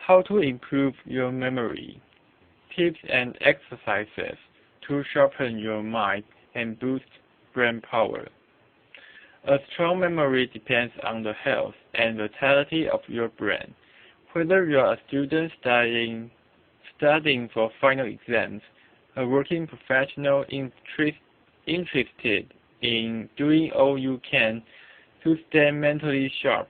How to improve your memory. Tips and exercises to sharpen your mind and boost brain power. A strong memory depends on the health and vitality of your brain. Whether you are a student studying for final exams, a working professional interested in doing all you can to stay mentally sharp,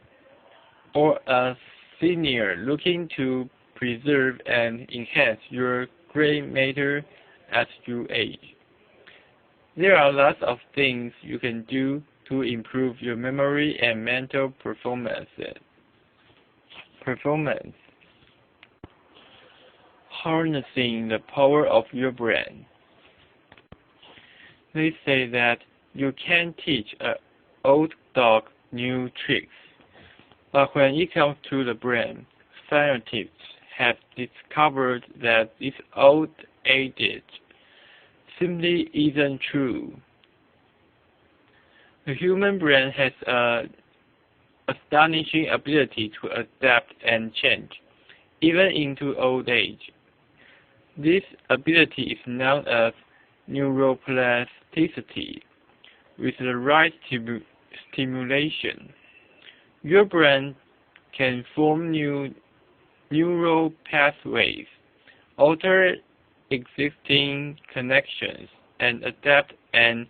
or a senior looking to preserve and enhance your gray matter as you age. There are lots of things you can do to improve your memory and mental performance. Harnessing the power of your brain. They say that you can teach an old dog new tricks, but when it comes to the brain, scientists have discovered that this old adage simply isn't true. The human brain has an astonishing ability to adapt and change, even into old age. This ability is known as neuroplasticity. With the right stimulation, your brain can form new neural pathways, alter existing connections, and adapt and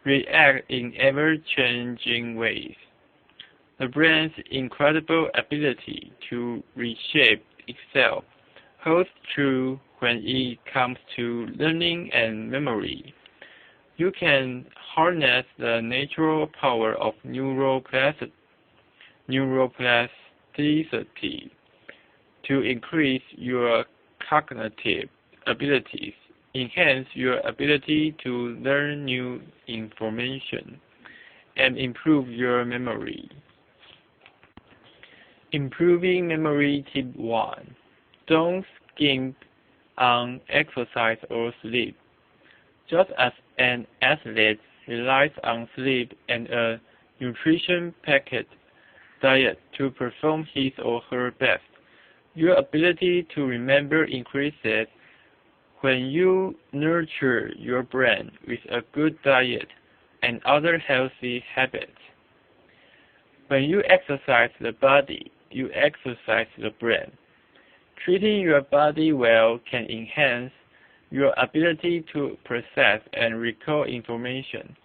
react in ever-changing ways. The brain's incredible ability to reshape itself holds true when it comes to learning and memory. You can harness the natural power of neuroplasticity to increase your cognitive abilities, enhance your ability to learn new information, and improve your memory. Improving memory tip 1. Don't skimp on exercise or sleep. Just as an athlete relies on sleep and a nutrition-packed diet to perform his or her best, your ability to remember increases when you nurture your brain with a good diet and other healthy habits. When you exercise the body, you exercise the brain. Treating your body well can enhance your ability to process and recall information.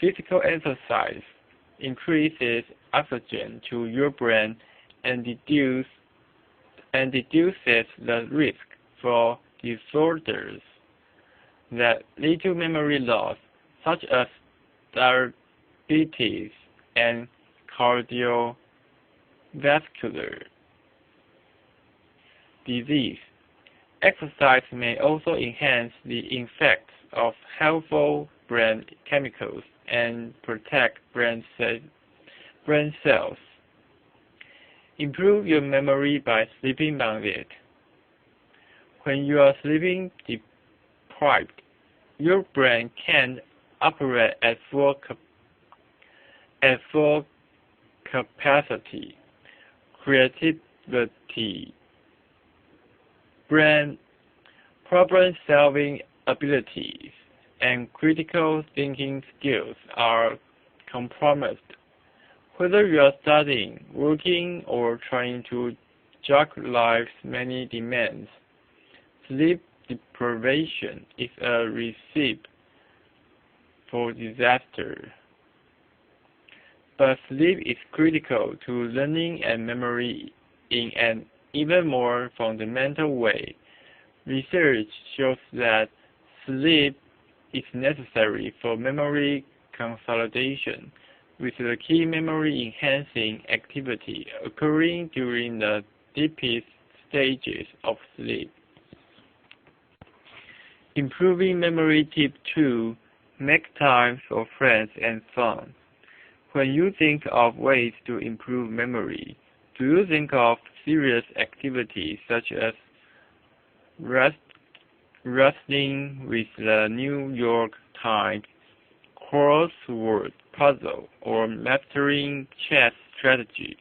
Physical exercise increases oxygen to your brain and reduces the risk for disorders that lead to memory loss, such as diabetes and cardiovascular disease. Exercise may also enhance the effects of helpful brain chemicals and protect brain cells. Improve your memory by sleeping on it. When you are sleeping deprived, your brain can operate at full capacity. Creativity, brain problem-solving abilities, and critical thinking skills are compromised. Whether you are studying, working, or trying to juggle life's many demands, sleep deprivation is a recipe for disaster. But sleep is critical to learning and memory in an even more fundamental way. Research shows that sleep is necessary for memory consolidation, with the key memory-enhancing activity occurring during the deepest stages of sleep. Improving memory tip 2. Make time for friends and fun. When you think of ways to improve memory, do you think of serious activities such as wrestling with the New York Times crossword puzzle or mastering chess strategy?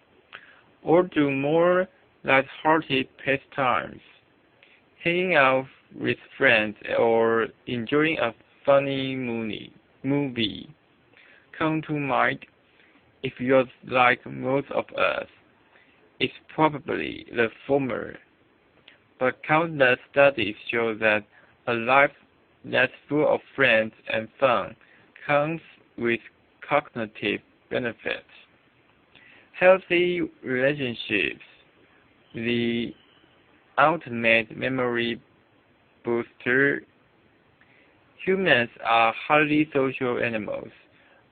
Or do more light-hearted pastimes, hanging out with friends, or enjoying a funny movie come to mind. If you're like most of us, it's probably the former. But countless studies show that a life that's full of friends and fun comes with cognitive benefits. Healthy relationships, the ultimate memory booster. Humans are highly social animals.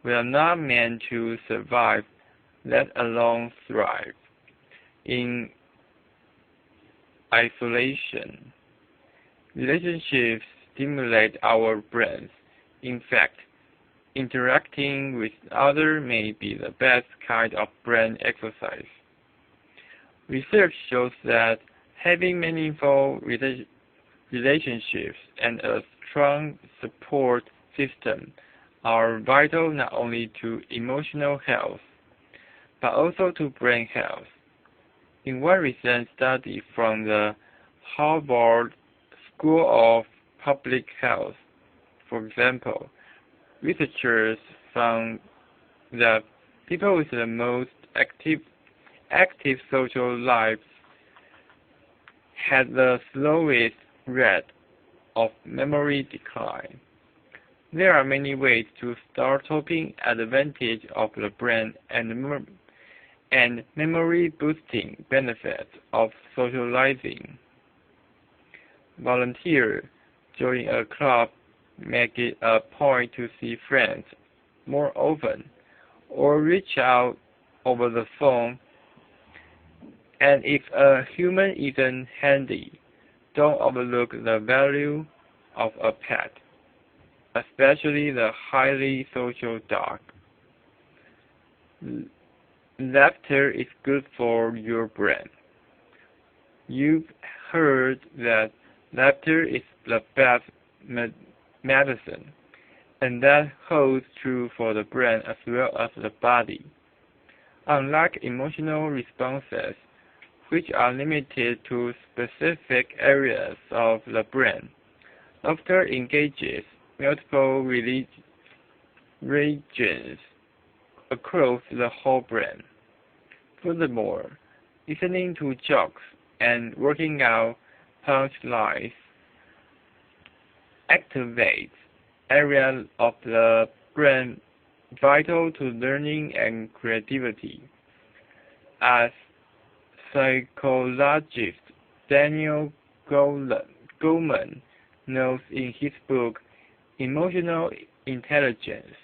We are not meant to survive, let alone thrive, in isolation. Relationships stimulate our brains. In fact, interacting with others may be the best kind of brain exercise. Research shows that having meaningful relationships and a strong support system are vital not only to emotional health, but also to brain health. In one recent study from the Harvard School of Public Health, for example, researchers found that people with the most active social lives had the slowest rate of memory decline. There are many ways to start taking advantage of the brain and memory-boosting benefits of socializing. Volunteer, join a club, make it a point to see friends more often, or reach out over the phone. And if a human isn't handy, don't overlook the value of a pet, especially the highly social dog. Laughter is good for your brain. You've heard that laughter is the best medicine, and that holds true for the brain as well as the body. Unlike emotional responses, which are limited to specific areas of the brain, laughter engages multiple regions across the whole brain. Furthermore, listening to jokes and working out punchlines activates areas of the brain vital to learning and creativity. As psychologist Daniel Goleman notes in his book Emotional Intelligence,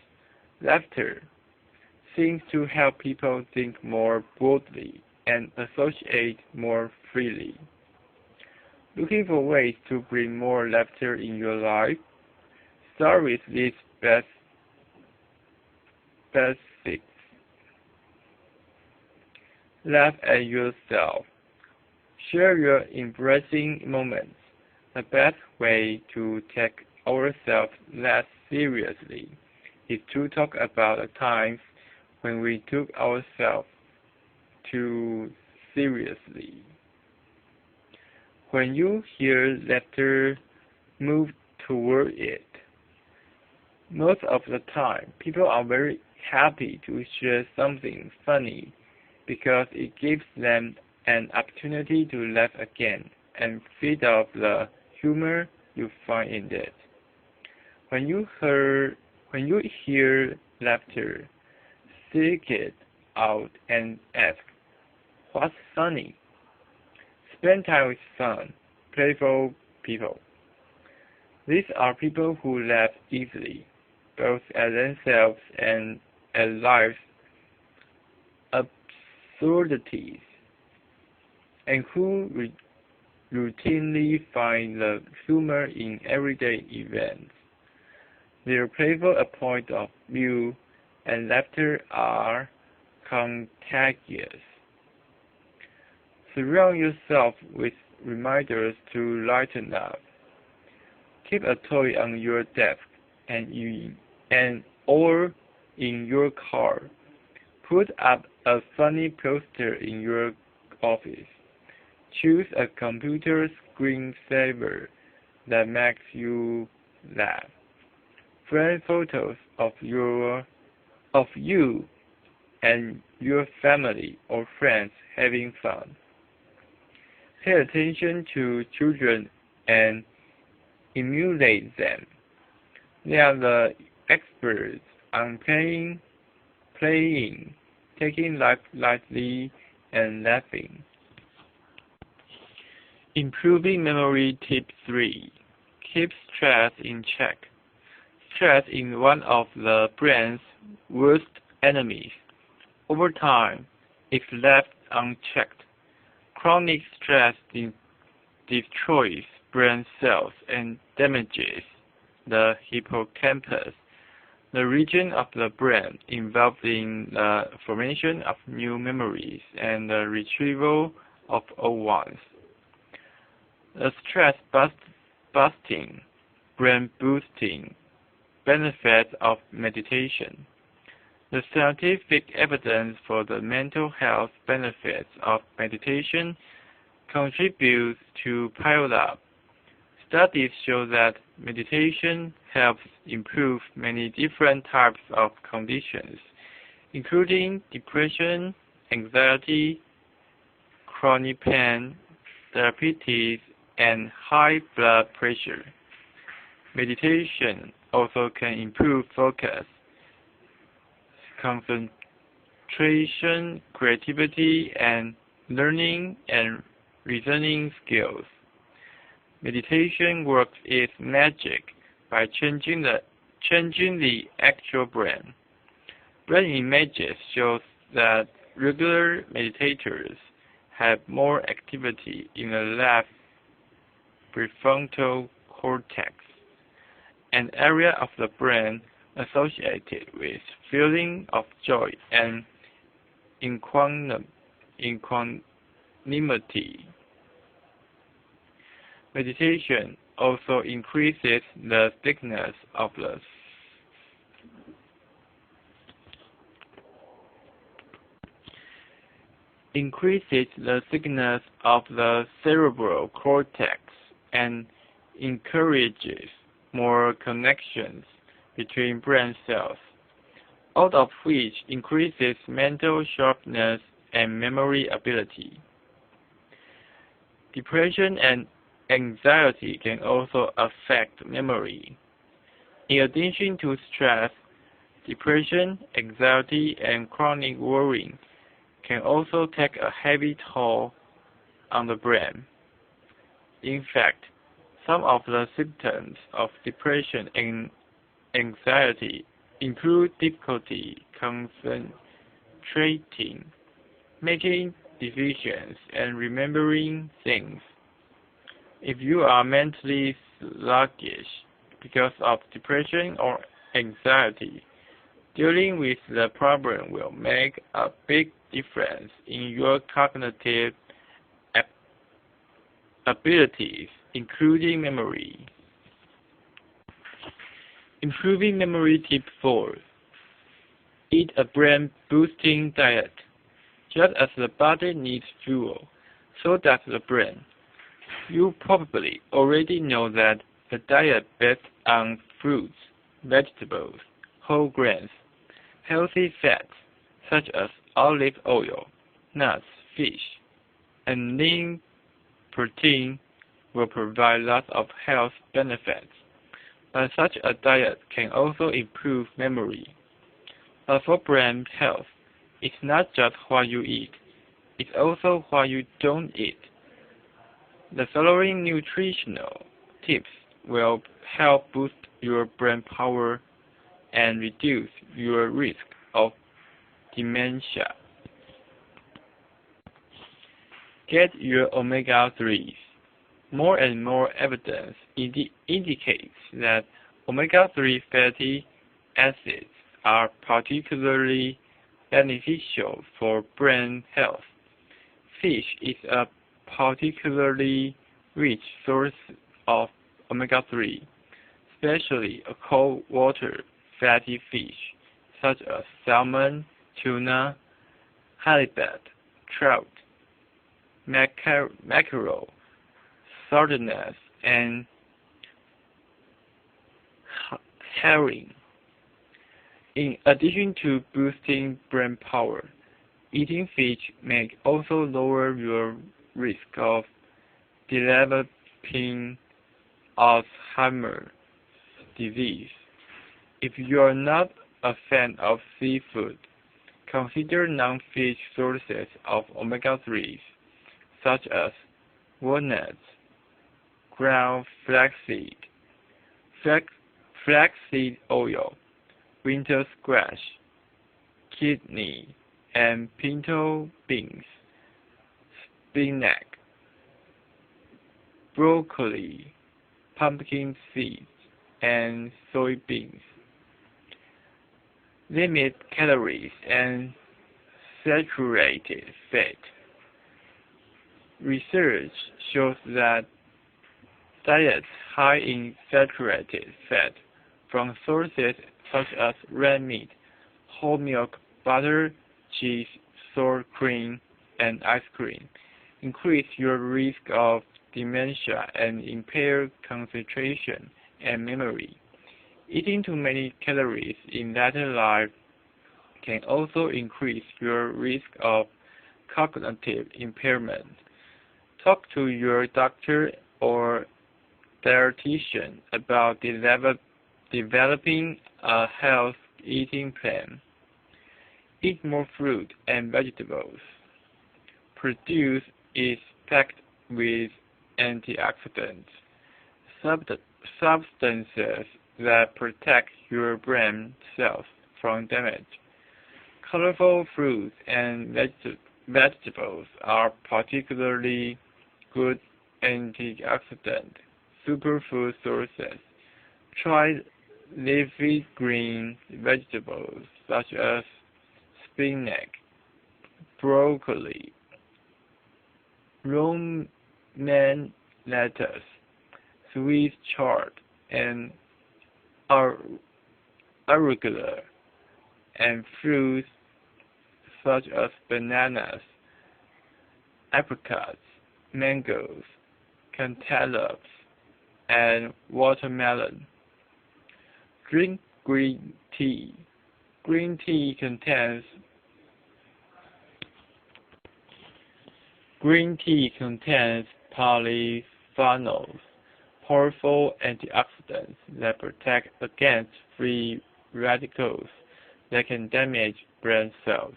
laughter seems to help people think more boldly and associate more freely. Looking for ways to bring more laughter in your life? Start with these basics. Laugh at yourself. Share your embarrassing moments. The best way to take ourselves less seriously is to talk about the times when we took ourselves too seriously. When you hear laughter, move toward it. Most of the time, people are very happy to share something funny because it gives them an opportunity to laugh again and feed off the humor you find in it. When you hear laughter, seek it out and ask, "What's funny?" Spend time with fun, playful people. These are people who laugh easily, both at themselves and at life's absurdities, and who routinely find the humor in everyday events. Their playful point of view and laughter are contagious. Surround yourself with reminders to lighten up. Keep a toy on your desk or in your car. Put up a funny poster in your office. Choose a computer screensaver that makes you laugh. Frame photos of you and your family or friends having fun. Pay attention to children and emulate them. They are the experts on playing, taking life lightly, and laughing. Improving memory tip 3. Keep stress in check. Stress is one of the brain's worst enemies. Over time, if left unchecked, chronic stress destroys brain cells and damages the hippocampus, the region of the brain involved in the formation of new memories and the retrieval of old ones. The stress-busting, brain-boosting benefits of meditation. The scientific evidence for the mental health benefits of meditation contributes to pile up. Studies show that meditation helps improve many different types of conditions, including depression, anxiety, chronic pain, diabetes, and high blood pressure. Meditation also can improve focus, concentration, creativity, and learning and reasoning skills. Meditation works its magic by changing the actual brain. Brain images show that regular meditators have more activity in the left prefrontal cortex, an area of the brain associated with feeling of joy and equanimity. Meditation also increases the thickness of the cerebral cortex and encourages more connections between brain cells, all of which increases mental sharpness and memory ability. Depression and anxiety can also affect memory. In addition to stress, depression, anxiety, and chronic worrying can also take a heavy toll on the brain. In fact, some of the symptoms of depression and anxiety include difficulty concentrating, making decisions, and remembering things. If you are mentally sluggish because of depression or anxiety, dealing with the problem will make a big difference in your cognitive abilities, including memory. Improving memory tip 4. Eat a brain-boosting diet. Just as the body needs fuel, so does the brain. You probably already know that a diet based on fruits, vegetables, whole grains, healthy fats such as olive oil, nuts, fish, and lean protein will provide lots of health benefits. But such a diet can also improve memory. But for brain health, it's not just what you eat, it's also what you don't eat. The following nutritional tips will help boost your brain power and reduce your risk of dementia. Get your omega-3s. More and more evidence indicates that omega-3 fatty acids are particularly beneficial for brain health. Fish is a particularly rich source of omega-3, especially a cold water fatty fish such as salmon, tuna, halibut, trout, mackerel, sardines, and herring. In addition to boosting brain power, eating fish may also lower your risk of developing Alzheimer's disease. If you are not a fan of seafood, consider non-fish sources of omega-3s, such as walnuts, ground flaxseed oil, winter squash, kidney, and pinto beans, spinach, broccoli, pumpkin seeds, and soybeans. Limit calories and saturated fat. Research shows that diets high in saturated fat from sources such as red meat, whole milk, butter, cheese, sour cream, and ice cream increase your risk of dementia and impair concentration and memory. Eating too many calories in later life can also increase your risk of cognitive impairment. Talk to your doctor or dietitian about developing a healthy eating plan. Eat more fruit and vegetables. Produce is packed with antioxidants, substances that protect your brain cells from damage. Colorful fruits and vegetables are particularly good antioxidant superfood sources. Try leafy green vegetables such as spinach, broccoli, romaine lettuce, Swiss chard, and arugula, and fruits such as bananas, apricots, mangoes, cantaloupes, and watermelon. Drink green tea. Green tea contains polyphenols, powerful antioxidants that protect against free radicals that can damage brain cells.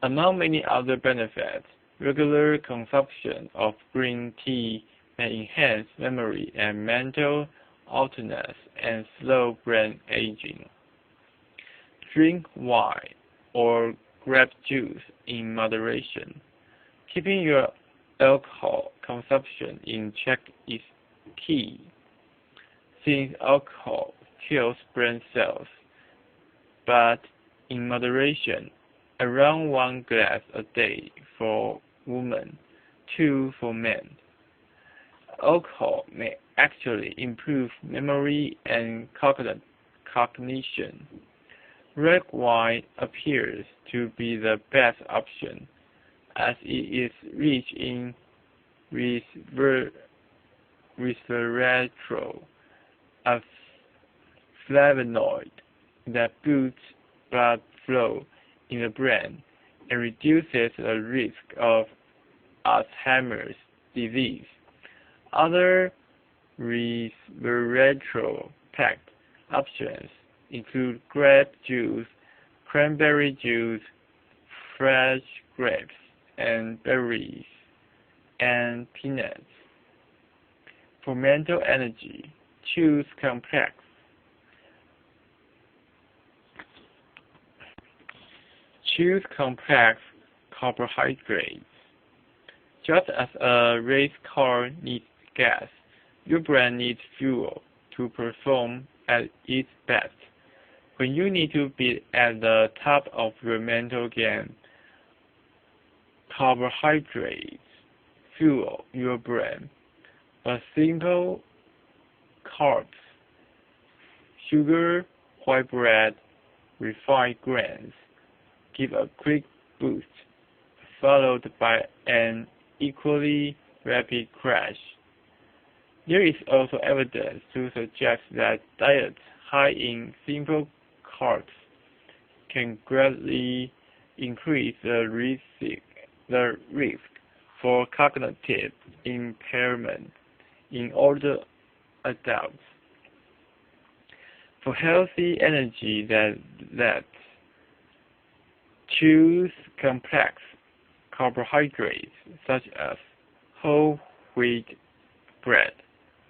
Among many other benefits, regular consumption of green tea may enhance memory and mental alertness and slow brain aging. Drink wine or grape juice in moderation. Keeping your alcohol consumption in check is key, since alcohol kills brain cells, but in moderation, around 1 glass a day for women, 2 for men. Alcohol may actually improve memory and cognition. Red wine appears to be the best option, as it is rich in resveratrol, a flavonoid that boosts blood flow in the brain and reduces the risk of Alzheimer's disease. Other resveratrol-packed options include grape juice, cranberry juice, fresh grapes, and berries, and peanuts. For mental energy, choose complex carbohydrates. Just as a race car needs gas, your brain needs fuel to perform at its best. When you need to be at the top of your mental game, carbohydrates fuel your brain, but simple carbs, sugar, white bread, refined grains, give a quick boost, followed by an equally rapid crash. There is also evidence to suggest that diets high in simple carbs can greatly increase the risk for cognitive impairment in older adults. For healthy energy that choose complex carbohydrates such as whole wheat bread,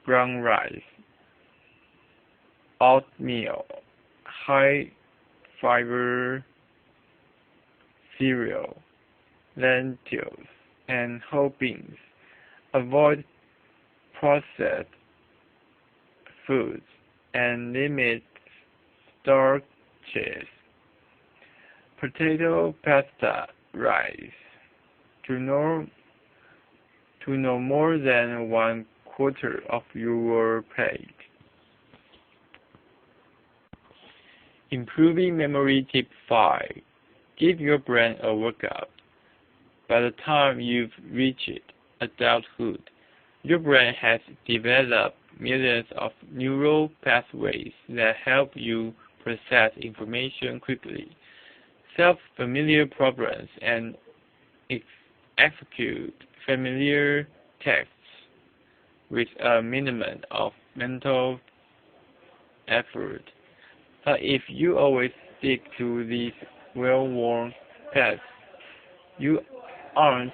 brown rice, oatmeal, high fiber cereal, lentils, and whole beans. Avoid processed foods and limit starches. Potato, pasta, rice to no more than 1/4 of your plate. Improving memory tip 5. Give your brain a workout. By the time you've reached adulthood, your brain has developed millions of neural pathways that help you process information quickly, solve familiar problems, and execute familiar tasks with a minimum of mental effort. But if you always stick to these well-worn paths, you aren't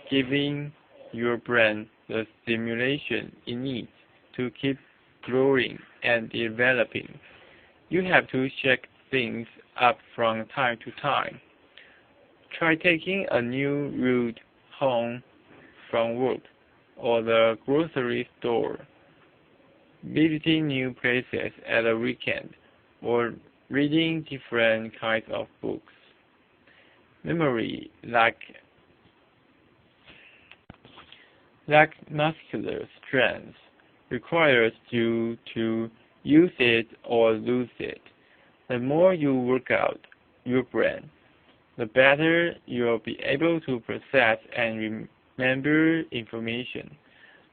giving your brain the stimulation it needs to keep growing and developing. You have to shake things up from time to time. Try taking a new route home from work or the grocery store, visiting new places at the weekend, or reading different kinds of books. Memory, like muscular strength, requires you to use it or lose it. The more you work out your brain, the better you'll be able to process and remember information.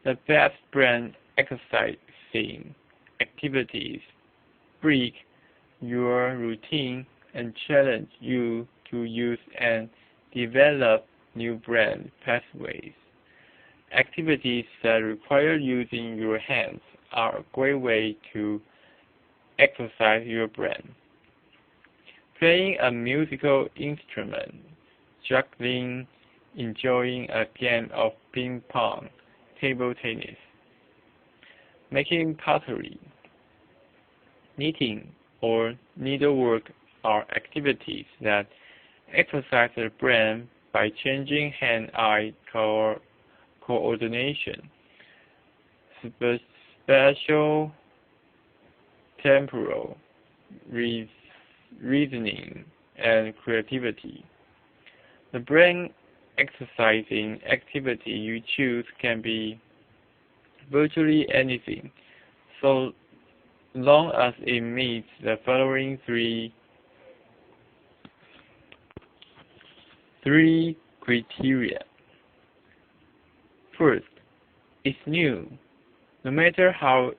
The best brain exercising activities break your routine and challenge you to use and develop new brain pathways. Activities that require using your hands are a great way to exercise your brain. Playing a musical instrument, juggling, enjoying a game of ping pong, table tennis, making pottery, knitting, or needlework are activities that exercise the brain by changing hand-eye coordination, spatial, temporal, reasoning, and creativity. The brain exercising activity you choose can be virtually anything, so long as it meets the following three criteria. First, it's new. No matter how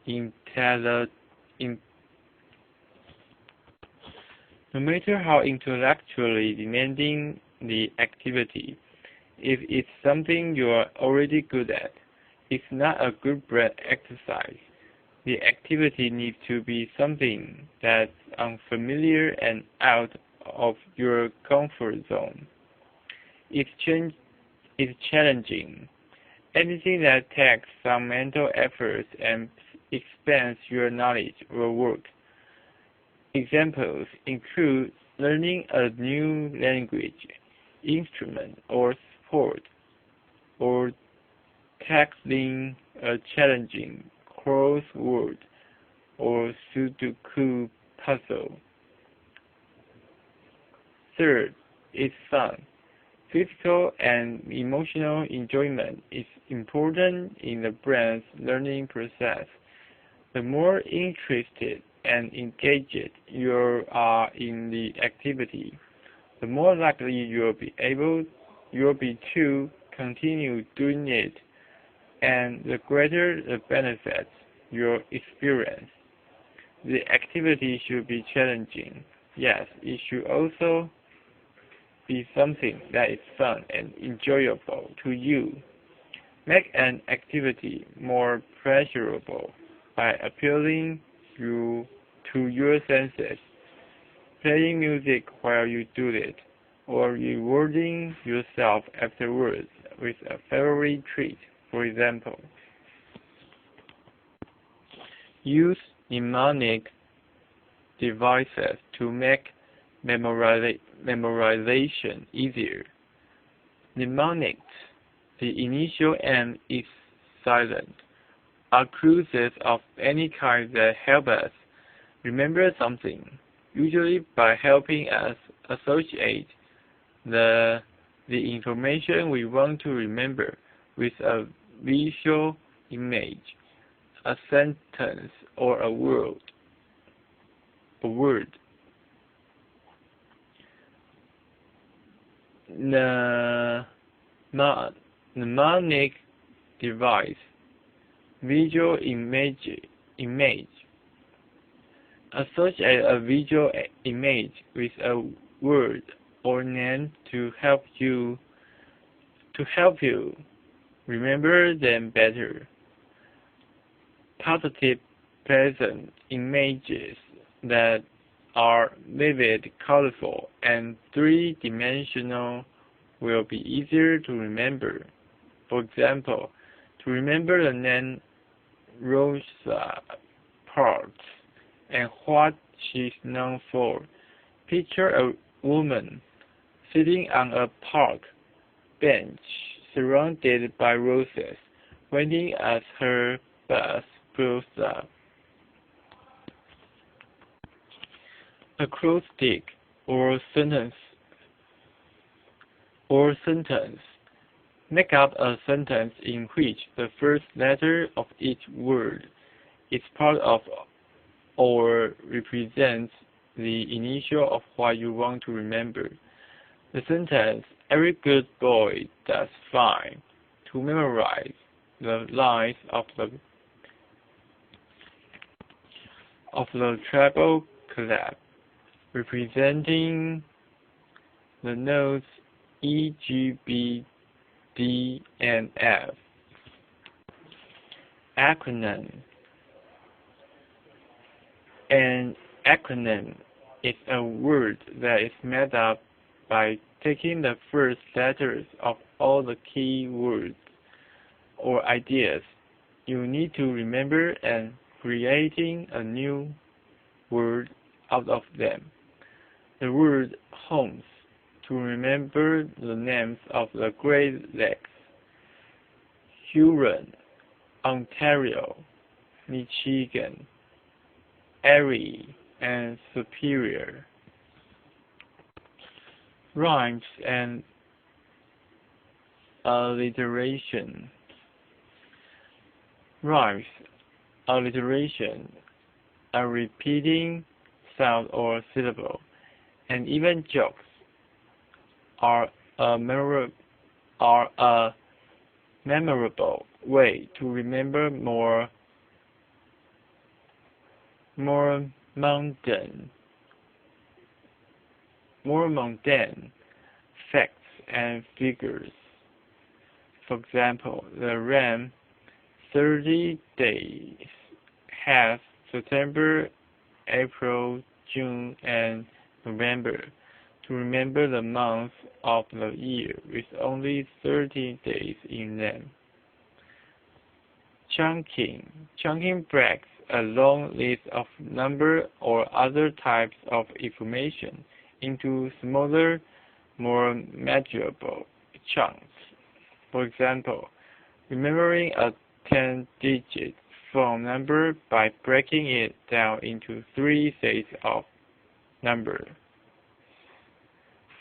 intellectually demanding the activity, if it's something you're already good at, it's not a good brain exercise. The activity needs to be something that's unfamiliar and out of your comfort zone. It's challenging. Anything that takes some mental effort and expands your knowledge will work. Examples include learning a new language, instrument, or sport, or tackling a challenging crossword or Sudoku puzzle. Third, it's fun. Physical and emotional enjoyment is important in the brain's learning process. The more interested and engaged you are in the activity, the more likely you'll be to continue doing it, and the greater the benefits you experience. The activity should be challenging. Yes, it should also be something that is fun and enjoyable to you. Make an activity more pleasurable by appealing to your senses, playing music while you do it, or rewarding yourself afterwards with a favorite treat. For example, use mnemonic devices to make memorization easier. Mnemonics, the initial M is silent, are clues of any kind that help us remember something, usually by helping us associate the information we want to remember with a visual image, a sentence, or a word. The mnemonic device, visual image. Associate a visual image with a word or name to help you remember them better. Positive, pleasant images that are vivid, colorful, and three-dimensional will be easier to remember. For example, to remember the name Rosa Parks and what she's known for, picture a woman sitting on a park bench surrounded by roses, waiting as her bus pulls up. Acrostic or sentence. Make up a sentence in which the first letter of each word is part of or represents the initial of what you want to remember. The sentence, "Every good boy does fine," to memorize the lines of the treble clef, representing the notes E, G, B, D, and F. Acronym. An acronym is a word that is made up by taking the first letters of all the key words or ideas you need to remember and creating a new word out of them. The word homes, to remember the names of the Great Lakes, Huron, Ontario, Michigan, Erie, and Superior. Rhymes and alliteration. Rhymes, alliteration, a repeating sound or syllable, and even jokes are a memorable way to remember more mundane facts and figures. For example, the RAM 30 days has September, April, June, and November. To remember the months of the year with only 30 days in them. Chunking. Chunking breaks a long list of number or other types of information into smaller, more manageable chunks. For example, remembering a 10-digit phone number by breaking it down into 3 sets of numbers.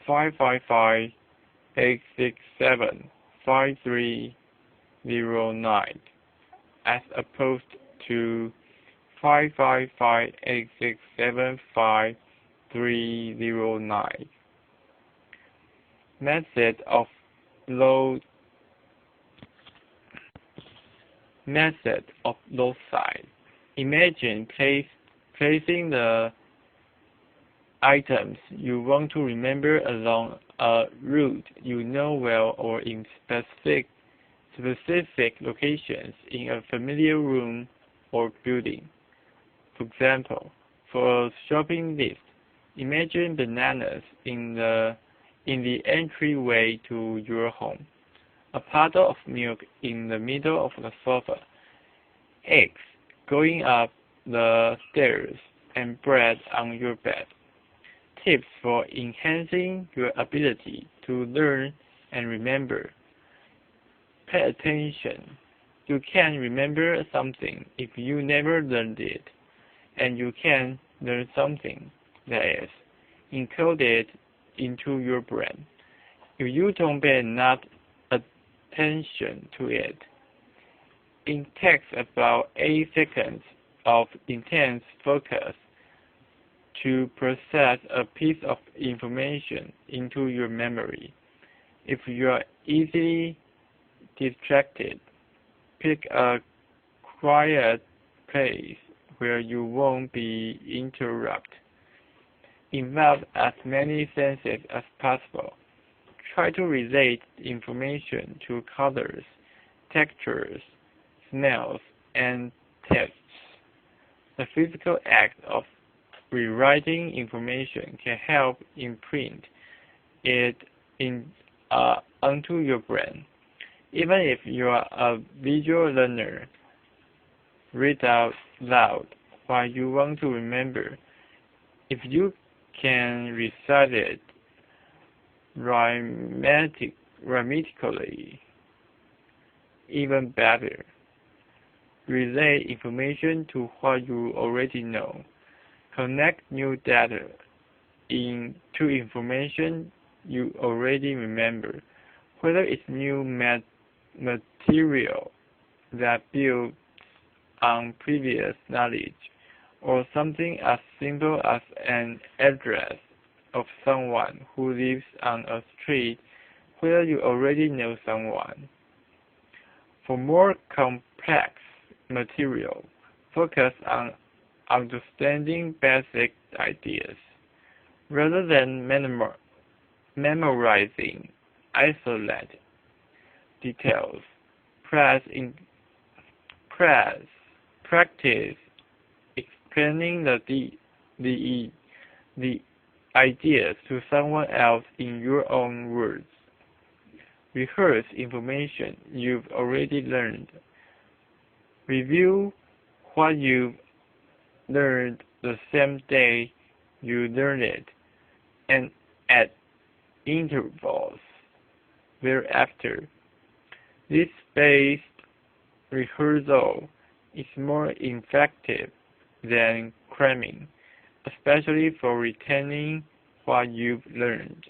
555-867-5309 as opposed to 555-867-5309. Method of low method of those sides. Imagine placing the items you want to remember along a route you know well or in specific locations in a familiar room or building. For example, for a shopping list, imagine bananas in the entryway to your home, a puddle of milk in the middle of the sofa, eggs going up the stairs, and bread on your bed. Tips for enhancing your ability to learn and remember. Pay attention. You can remember something if you never learned it, and you can learn something that is encoded into your brain if you don't pay enough attention to it. It takes about 8 seconds of intense focus to process a piece of information into your memory. If you are easily distracted, pick a quiet place where you won't be interrupted. Involve as many senses as possible. Try to relate information to colors, textures, smells, and tastes. The physical act of rewriting information can help imprint it onto your brain. Even if you are a visual learner, read out loud what you want to remember. If you can recite it grammatically, even better. Relay information to what you already know. Connect new data to information you already remember, whether it's new material that builds on previous knowledge, or something as simple as an address of someone who lives on a street where you already know someone. For more complex material, focus on understanding basic ideas. Rather than memorizing isolated details, practice explaining the ideas to someone else in your own words. Rehearse information you've already learned. Review what you've learned the same day you learned it, and at intervals thereafter. This spaced rehearsal is more effective than cramming, especially for retaining what you've learned.